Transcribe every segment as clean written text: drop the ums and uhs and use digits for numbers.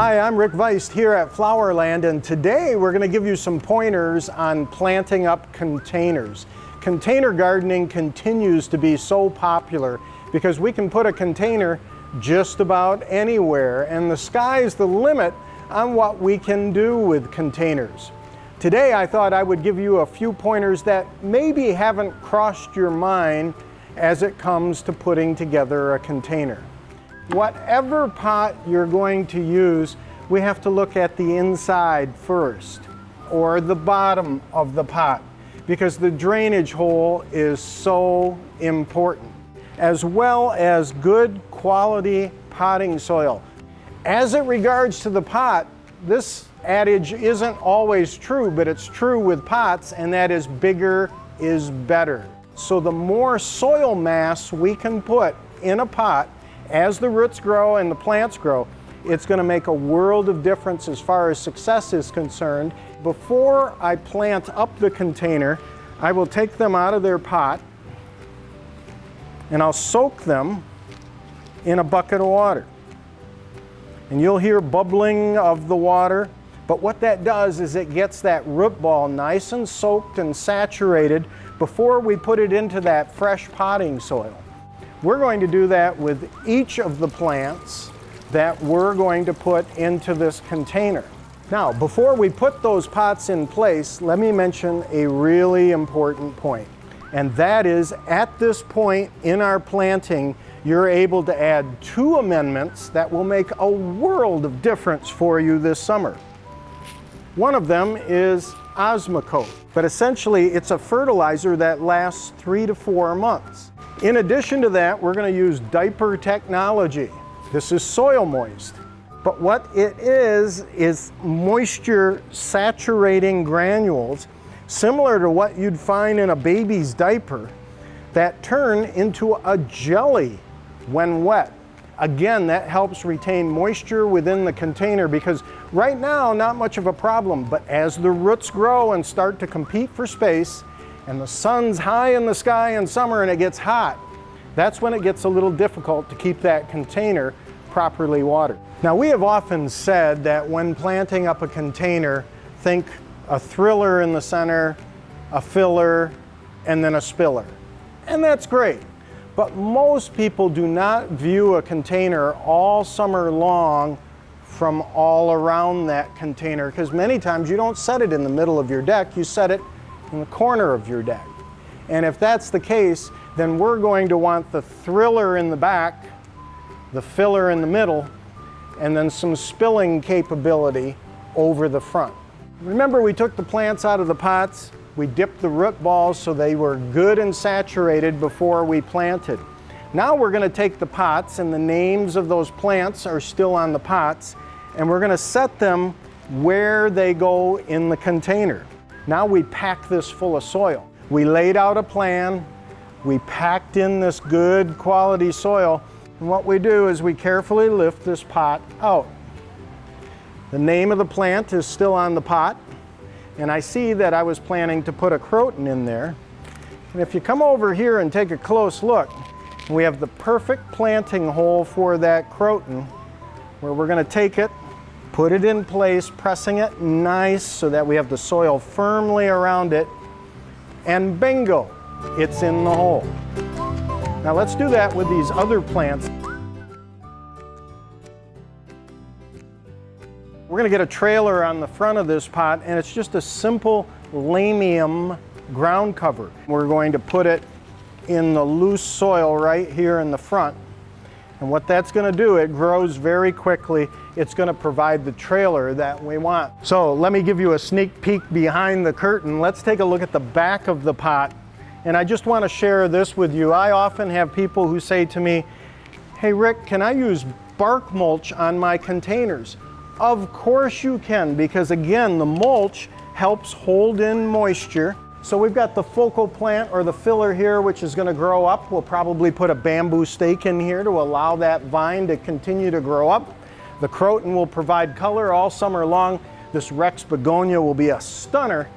Hi, I'm Rick Vuyst here at Flowerland, and today we're going to give you some pointers on planting up containers. Container gardening continues to be so popular because we can put a container just about anywhere, and the sky's the limit on what we can do with containers. Today I thought I would give you a few pointers that maybe haven't crossed your mind as it comes to putting together a container. Whatever pot you're going to use, we have to look at the inside first, or the bottom of the pot, because the drainage hole is so important, as well as good quality potting soil. As it regards to the pot, this adage isn't always true, but it's true with pots, and that is bigger is better. So the more soil mass we can put in a pot, as the roots grow and the plants grow, it's going to make a world of difference as far as success is concerned. Before I plant up the container, I will take them out of their pot and I'll soak them in a bucket of water. And you'll hear bubbling of the water, but what that does is it gets that root ball nice and soaked and saturated before we put it into that fresh potting soil. We're going to do that with each of the plants that we're going to put into this container. Now, before we put those pots in place, let me mention a really important point. And that is, at this point in our planting, you're able to add 2 amendments that will make a world of difference for you this summer. One of them is Osmocote, but essentially it's a fertilizer that lasts 3 to 4 months. In addition to that, we're going to use diaper technology. This is soil moist, but what it is moisture saturating granules similar to what you'd find in a baby's diaper that turn into a jelly when wet. Again, that helps retain moisture within the container because right now, not much of a problem, but as the roots grow and start to compete for space, and the sun's high in the sky in summer and it gets hot, that's when it gets a little difficult to keep that container properly watered. Now, we have often said that when planting up a container, think a thriller in the center, a filler, and then a spiller. And that's great. But most people do not view a container all summer long from all around that container, because many times you don't set it in the middle of your deck, you set it in the corner of your deck. And if that's the case, then we're going to want the thriller in the back, the filler in the middle, and then some spilling capability over the front. Remember, we took the plants out of the pots, we dipped the root balls so they were good and saturated before we planted. Now we're going to take the pots, and the names of those plants are still on the pots, and we're going to set them where they go in the container. Now we pack this full of soil. We laid out a plan, we packed in this good quality soil, and what we do is we carefully lift this pot out. The name of the plant is still on the pot, and I see that I was planning to put a croton in there. And if you come over here and take a close look, we have the perfect planting hole for that croton, where we're going to take it, put it in place, pressing it nice so that we have the soil firmly around it, and bingo, it's in the hole. Now let's do that with these other plants. We're going to get a trailer on the front of this pot, and it's just a simple Lamium ground cover. We're going to put it in the loose soil right here in the front. And what that's going to do, it grows very quickly. It's going to provide the trailer that we want. So let me give you a sneak peek behind the curtain. Let's take a look at the back of the pot. And I just want to share this with you. I often have people who say to me, "Hey Rick, can I use bark mulch on my containers?" Of course you can, because again, the mulch helps hold in moisture. So we've got the focal plant or the filler here, which is going to grow up. We'll probably put a bamboo stake in here to allow that vine to continue to grow up. The croton will provide color all summer long. This Rex begonia will be a stunner.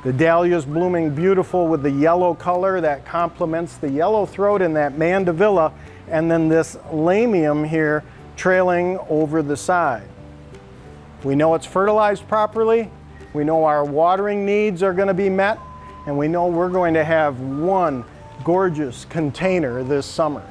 The dahlia is blooming beautiful with the yellow color that complements the yellow throat and that mandevilla, and then this Lamium here trailing over the side. We know it's fertilized properly, we know our watering needs are going to be met, and we know we're going to have one gorgeous container this summer.